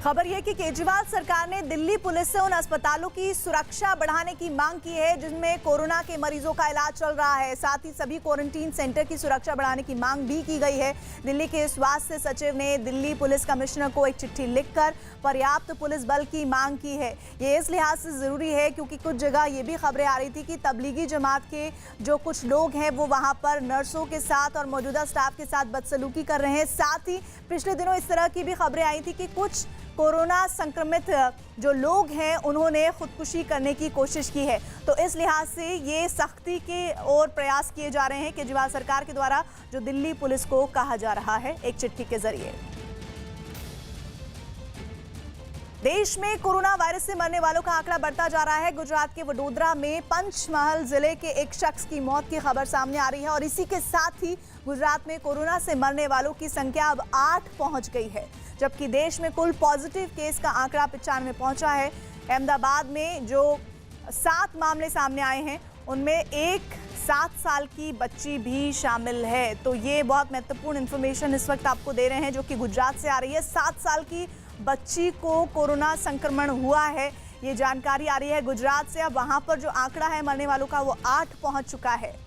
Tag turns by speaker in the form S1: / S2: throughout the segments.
S1: खबर यह कि केजरीवाल सरकार ने दिल्ली पुलिस से उन अस्पतालों की सुरक्षा बढ़ाने की मांग की है जिनमें कोरोना के मरीजों का इलाज चल रहा है। साथ ही सभी क्वारंटीन सेंटर की सुरक्षा बढ़ाने की मांग भी की गई है। दिल्ली के स्वास्थ्य सचिव ने दिल्ली पुलिस कमिश्नर को एक चिट्ठी लिखकर पर्याप्त पुलिस बल की मांग की है। ये इस लिहाज से जरूरी है क्योंकि कुछ जगह ये भी खबरें आ रही थी कि तबलीगी जमात के जो कुछ लोग हैं वो वहां पर नर्सों के साथ और मौजूदा स्टाफ के साथ बदसलूकी कर रहे हैं। साथ ही पिछले दिनों इस तरह की भी खबरें आई थी कि कुछ कोरोना संक्रमित जो लोग हैं उन्होंने खुदकुशी करने की कोशिश की है। तो इस लिहाज से ये सख्ती के और प्रयास किए जा रहे हैं केजरीवाल सरकार के द्वारा, जो दिल्ली पुलिस को कहा जा रहा है एक चिट्ठी के जरिए। देश में कोरोना वायरस से मरने वालों का आंकड़ा बढ़ता जा रहा है। गुजरात के वडोदरा में पंचमहल जिले के एक शख्स की मौत की खबर सामने आ रही है और इसी के साथ ही गुजरात में कोरोना से मरने वालों की संख्या अब 8 पहुंच गई है, जबकि देश में कुल पॉजिटिव केस का आंकड़ा 95 पहुंचा है। अहमदाबाद में जो 7 मामले सामने आए हैं उनमें एक 7 साल की बच्ची भी शामिल है। तो ये बहुत महत्वपूर्ण इंफॉर्मेशन इस वक्त आपको दे रहे हैं जो कि गुजरात से आ रही है। 7 साल की बच्ची को कोरोना संक्रमण हुआ है, ये जानकारी आ रही है गुजरात से। अब वहां पर जो आंकड़ा है मरने वालों का वो 8 पहुंच चुका है।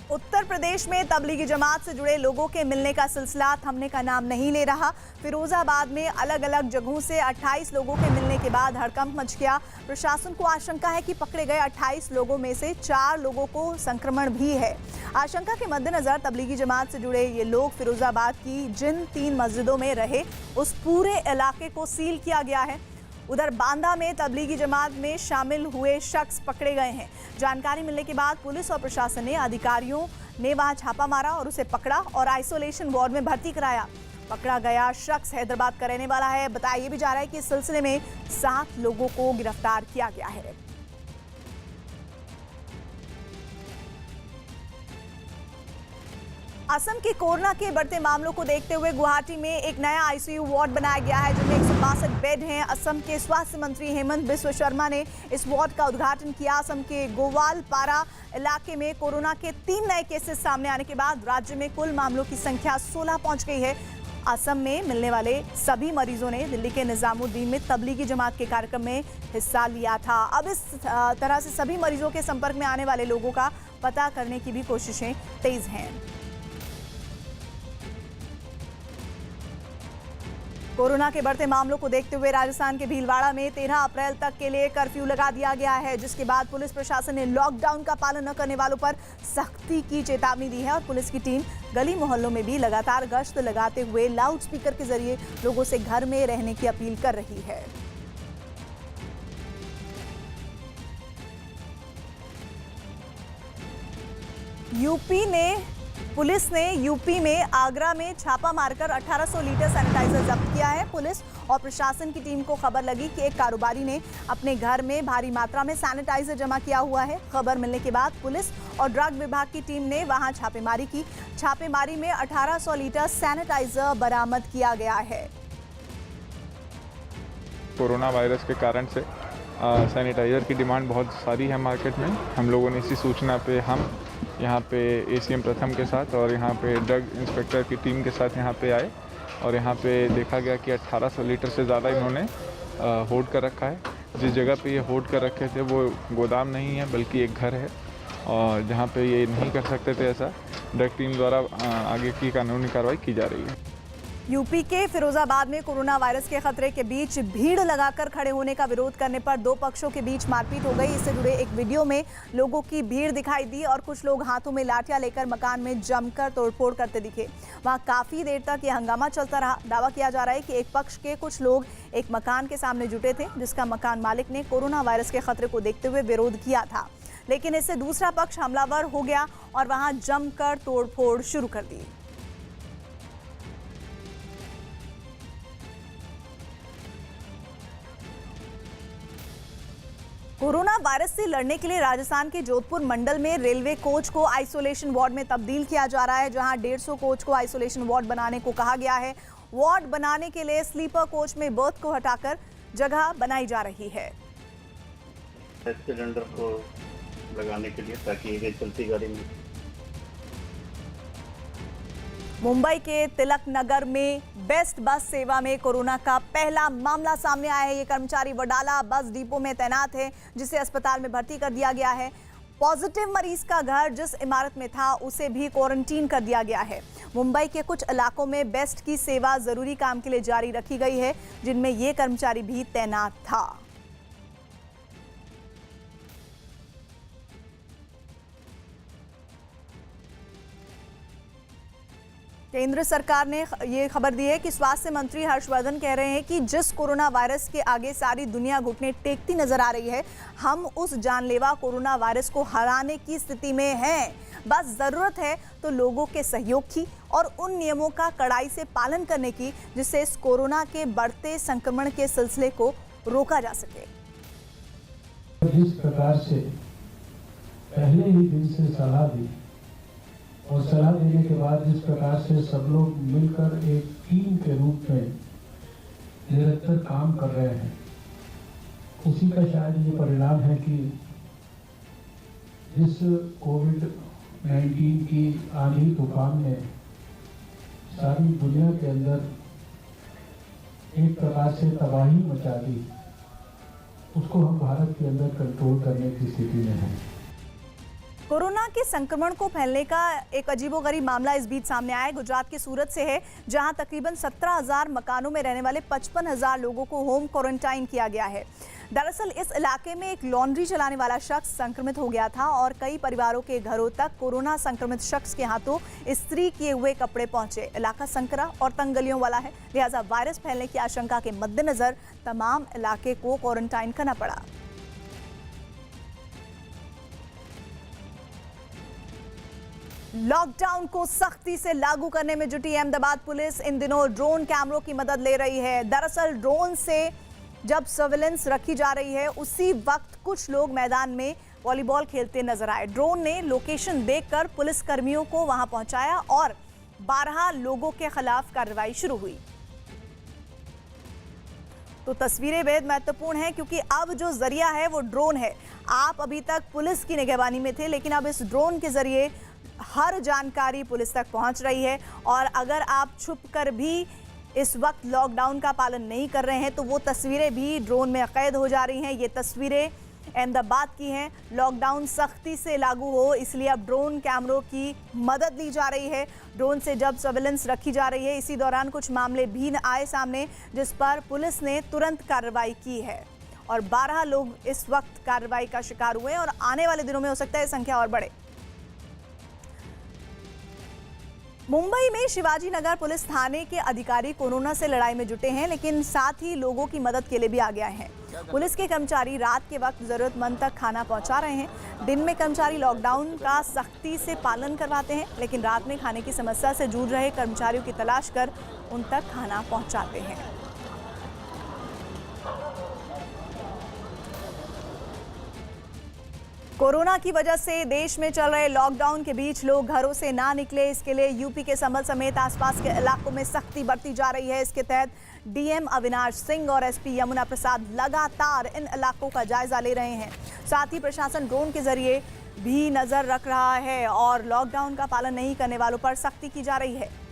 S1: उत्तर प्रदेश में तबलीगी जमात से जुड़े लोगों के मिलने का सिलसिला थमने का नाम नहीं ले रहा। फिरोजाबाद में अलग अलग जगहों से 28 लोगों के मिलने के बाद हड़कंप मच गया। प्रशासन को आशंका है कि पकड़े गए 28 लोगों में से 4 लोगों को संक्रमण भी है। आशंका के मद्देनजर तबलीगी जमात से जुड़े ये लोग फिरोजाबाद की जिन 3 मस्जिदों में रहे उस पूरे इलाके को सील किया गया है। उधर बांदा में तबलीगी जमात में शामिल हुए शख्स पकड़े गए हैं। जानकारी मिलने के बाद पुलिस और प्रशासन ने अधिकारियों ने वहां छापा मारा और उसे पकड़ा और आइसोलेशन वार्ड में भर्ती कराया। पकड़ा गया शख्स हैदराबाद का रहने वाला है। बताया ये भी जा रहा है कि इस सिलसिले में 7 लोगों को गिरफ्तार किया गया है। असम के कोरोना के बढ़ते मामलों को देखते हुए गुवाहाटी में एक नया आईसीयू वार्ड बनाया गया है जिनमें 162 बेड हैं। असम के स्वास्थ्य मंत्री हेमंत बिस्व शर्मा ने इस वार्ड का उद्घाटन किया। असम के गोवालपारा इलाके में कोरोना के 3 नए केसेस सामने आने के बाद राज्य में कुल मामलों की संख्या 16 पहुंच गई है। असम में मिलने वाले सभी मरीजों ने दिल्ली के निजामुद्दीन में तबलीगी जमात के कार्यक्रम में हिस्सा लिया था। अब इस तरह से सभी मरीजों के संपर्क में आने वाले लोगों का पता करने की भी कोशिशें तेज हैं। कोरोना के बढ़ते मामलों को देखते हुए राजस्थान के भीलवाड़ा में 13 अप्रैल तक के लिए कर्फ्यू लगा दिया गया है, जिसके बाद पुलिस प्रशासन ने लॉकडाउन का पालन न करने वालों पर सख्ती की चेतावनी दी है और पुलिस की टीम गली मोहल्लों में भी लगातार गश्त लगाते हुए लाउड स्पीकर के जरिए लोगों से घर में रहने की अपील कर रही है। पुलिस ने यूपी में आगरा में छापा मारकर 1800 लीटर सैनिटाइजर जब्त किया है। पुलिस और प्रशासन की टीम को खबर लगी कि एक कारोबारी ने अपने घर में भारी मात्रा में सैनिटाइजर जमा किया हुआ है। खबर मिलने के बाद पुलिस और ड्रग विभाग की टीम ने वहां छापेमारी की। छापेमारी में 1800 लीटर सैनिटाइजर बरामद किया गया है।
S2: कोरोना वायरस के कारण से सैनिटाइजर की डिमांड बहुत सारी है मार्केट में। हम लोगों ने इसी सूचना पे हम यहाँ पे एसीएम प्रथम के साथ और यहाँ पे ड्रग इंस्पेक्टर की टीम के साथ यहाँ पे आए और यहाँ पे देखा गया कि 1800 लीटर से ज़्यादा इन्होंने होल्ड कर रखा है। जिस जगह पे ये होल्ड कर रखे थे वो गोदाम नहीं है बल्कि एक घर है और जहाँ पे ये नहीं कर सकते थे ऐसा, ड्रग टीम द्वारा आगे की कानूनी कार्रवाई की जा रही है।
S1: यूपी के फिरोजाबाद में कोरोना वायरस के खतरे के बीच भीड़ लगाकर खड़े होने का विरोध करने पर 2 पक्षों के बीच मारपीट हो गई। इससे जुड़े एक वीडियो में लोगों की भीड़ दिखाई दी और कुछ लोग हाथों में लाठियां लेकर मकान में जमकर तोड़फोड़ करते दिखे। वहां काफी देर तक यह हंगामा चलता रहा। दावा किया जा रहा है कि एक पक्ष के कुछ लोग एक मकान के सामने जुटे थे जिसका मकान मालिक ने कोरोना वायरस के खतरे को देखते हुए विरोध किया था, लेकिन इससे दूसरा पक्ष हमलावर हो गया और वहां जमकर तोड़फोड़ शुरू कर दी। कोरोना वायरस से लड़ने के लिए राजस्थान के जोधपुर मंडल में रेलवे कोच को आइसोलेशन वार्ड में तब्दील किया जा रहा है, जहां 150 कोच को आइसोलेशन वार्ड बनाने को कहा गया है। वार्ड बनाने के लिए स्लीपर कोच में बर्थ को हटाकर जगह बनाई जा रही है।
S3: सिलेंडर को लगाने के लिए ताकि ये चलती गाड़ी में
S1: मुंबई के तिलक नगर में बेस्ट बस सेवा में कोरोना का पहला मामला सामने आया है। ये कर्मचारी वडाला बस डिपो में तैनात है, जिसे अस्पताल में भर्ती कर दिया गया है। पॉजिटिव मरीज का घर जिस इमारत में था उसे भी क्वारंटीन कर दिया गया है। मुंबई के कुछ इलाकों में बेस्ट की सेवा जरूरी काम के लिए जारी रखी गई है, जिनमें ये कर्मचारी भी तैनात था। केंद्र सरकार ने ये खबर दी है कि स्वास्थ्य मंत्री हर्षवर्धन कह रहे हैं कि जिस कोरोना वायरस के आगे सारी दुनिया घुटने टेकती नजर आ रही है, हम उस जानलेवा कोरोना वायरस को हराने की स्थिति में हैं। बस जरूरत है तो लोगों के सहयोग की और उन नियमों का कड़ाई से पालन करने की, जिससे इस कोरोना के बढ़ते संक्रमण के सिलसिले को रोका जा सके।
S3: जिस प्रकार से पहले ही दिन से सलाह दी और सलाह देने के बाद जिस प्रकार से सब लोग मिलकर एक टीम के रूप में निरंतर काम कर रहे हैं, उसी का शायद ये परिणाम है कि जिस कोविड-19 की आंधी तूफान ने सारी दुनिया के अंदर एक प्रकार से तबाही मचा दी, उसको हम भारत के अंदर कंट्रोल करने की स्थिति में हैं।
S1: कोरोना के संक्रमण को फैलने का एक अजीबोगरीब मामला इस बीच सामने आया है। गुजरात के सूरत से है, जहां तकरीबन 17,000 मकानों में रहने वाले 55,000 लोगों को होम क्वारंटाइन किया गया है। दरअसल इस इलाके में एक लॉन्ड्री चलाने वाला शख्स संक्रमित हो गया था और कई परिवारों के घरों तक कोरोना संक्रमित शख्स के हाथों इस्त्री किए हुए कपड़े पहुंचे। इलाका संकरा और तंग गलियों वाला है, लिहाजा वायरस फैलने की आशंका के मद्देनजर तमाम इलाके को क्वारंटाइन करना पड़ा। लॉकडाउन को सख्ती से लागू करने में जुटी अहमदाबाद पुलिस इन दिनों ड्रोन कैमरों की मदद ले रही है। दरअसल ड्रोन से जब सर्विलेंस रखी जा रही है, उसी वक्त कुछ लोग मैदान में वॉलीबॉल खेलते नजर आए। ड्रोन ने लोकेशन देखकर पुलिस कर्मियों को वहां पहुंचाया और 12 लोगों के खिलाफ कार्रवाई शुरू हुई। तो तस्वीरें बेहद महत्वपूर्ण हैं, क्योंकि अब जो जरिया है वो ड्रोन है। आप अभी तक पुलिस की निगरानी में थे, लेकिन अब इस ड्रोन के जरिए हर जानकारी पुलिस तक पहुंच रही है। और अगर आप छुपकर भी इस वक्त लॉकडाउन का पालन नहीं कर रहे हैं, तो वो तस्वीरें भी ड्रोन में कैद हो जा रही हैं। ये तस्वीरें अहमदाबाद की हैं। लॉकडाउन सख्ती से लागू हो, इसलिए अब ड्रोन कैमरों की मदद ली जा रही है। ड्रोन से जब सर्विलेंस रखी जा रही है, इसी दौरान कुछ मामले भी आए सामने, जिस पर पुलिस ने तुरंत कार्रवाई की है और 12 लोग इस वक्त कार्रवाई का शिकार हुए और आने वाले दिनों में हो सकता है संख्या और बढ़े। मुंबई में शिवाजी नगर पुलिस थाने के अधिकारी कोरोना से लड़ाई में जुटे हैं, लेकिन साथ ही लोगों की मदद के लिए भी आगे आए हैं। पुलिस के कर्मचारी रात के वक्त जरूरतमंद तक खाना पहुंचा रहे हैं। दिन में कर्मचारी लॉकडाउन का सख्ती से पालन करवाते हैं, लेकिन रात में खाने की समस्या से जूझ रहे कर्मचारियों की तलाश कर उन तक खाना पहुंचाते हैं। कोरोना की वजह से देश में चल रहे लॉकडाउन के बीच लोग घरों से ना निकले, इसके लिए यूपी के संभल समेत आसपास के इलाकों में सख्ती बरती जा रही है। इसके तहत डीएम अविनाश सिंह और एसपी यमुना प्रसाद लगातार इन इलाकों का जायजा ले रहे हैं। साथ ही प्रशासन ड्रोन के जरिए भी नजर रख रहा है और लॉकडाउन का पालन नहीं करने वालों पर सख्ती की जा रही है।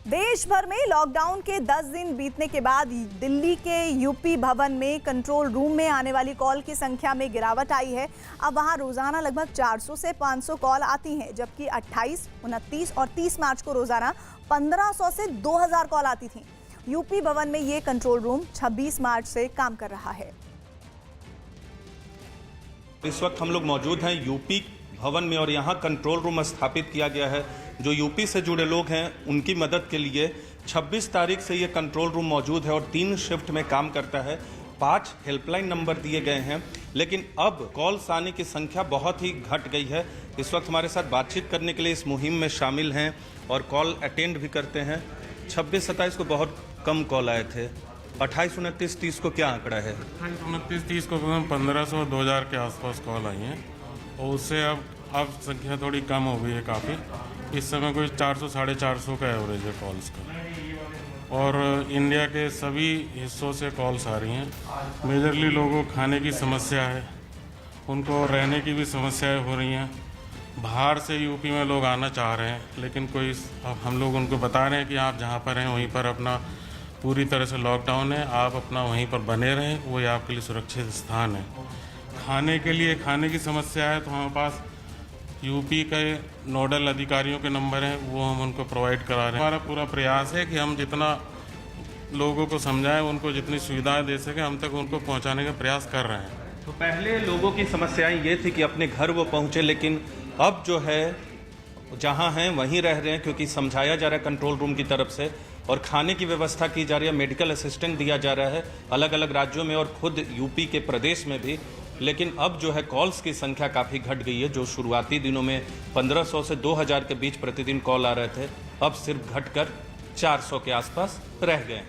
S1: देश भर में लॉकडाउन के 10 दिन बीतने के बाद दिल्ली के यूपी भवन में कंट्रोल रूम में आने वाली कॉल की संख्या में गिरावट आई है। अब वहां रोजाना लगभग 400 से 500 कॉल आती हैं, जबकि 28, 29 और 30 मार्च को रोजाना 1500 से 2000 कॉल आती थीं। यूपी भवन में ये कंट्रोल रूम 26 मार्च से काम कर रहा है।
S4: इस वक्त हम लोग मौजूद हैं यूपी भवन में और यहाँ कंट्रोल रूम स्थापित किया गया है। जो यूपी से जुड़े लोग हैं उनकी मदद के लिए 26 तारीख से ये कंट्रोल रूम मौजूद है और 3 शिफ्ट में काम करता है। 5 हेल्पलाइन नंबर दिए गए हैं, लेकिन अब कॉल्स आने की संख्या बहुत ही घट गई है। इस वक्त हमारे साथ बातचीत करने के लिए इस मुहिम में शामिल हैं और कॉल अटेंड भी करते हैं। 26-27 को बहुत कम कॉल आए थे। 28, 29, 30 को क्या आंकड़ा है?
S5: 28, 29, 30 को 1500, 2000 के आसपास कॉल आई हैं और उससे अब संख्या थोड़ी कम हो गई है काफ़ी। इस समय कोई 400, 450 का एवरेज है कॉल्स का और इंडिया के सभी हिस्सों से कॉल्स आ रही हैं। मेजरली लोगों को खाने की समस्या है उनको रहने की भी समस्याएं हो रही हैं। बाहर से यूपी में लोग आना चाह रहे हैं, लेकिन कोई अब हम लोग उनको बता रहे हैं कि आप जहाँ पर हैं वहीं पर अपना पूरी तरह से लॉकडाउन है, आप अपना वहीं पर बने रहें, वही आपके लिए सुरक्षित स्थान है। खाने के लिए खाने की समस्या है तो हमारे पास यूपी के नोडल अधिकारियों के नंबर हैं, वो हम उनको प्रोवाइड करा रहे हैं। हमारा पूरा प्रयास है कि हम जितना लोगों को समझाएं, उनको जितनी सुविधाएं दे सकें, हम तक उनको पहुंचाने का प्रयास कर रहे हैं।
S4: तो पहले लोगों की समस्याएं ये थी कि अपने घर वो पहुंचे, लेकिन अब जो है जहां हैं वहीं रह रहे हैं, क्योंकि समझाया जा रहा है कंट्रोल रूम की तरफ से और खाने की व्यवस्था की जा रही है, मेडिकल असिस्टेंट दिया जा रहा है अलग अलग राज्यों में और खुद यूपी के प्रदेश में भी। लेकिन अब जो है कॉल्स की संख्या काफ़ी घट गई है। जो शुरुआती दिनों में 1500 से 2000 के बीच प्रतिदिन कॉल आ रहे थे, अब सिर्फ घटकर 400 के आसपास रह गए।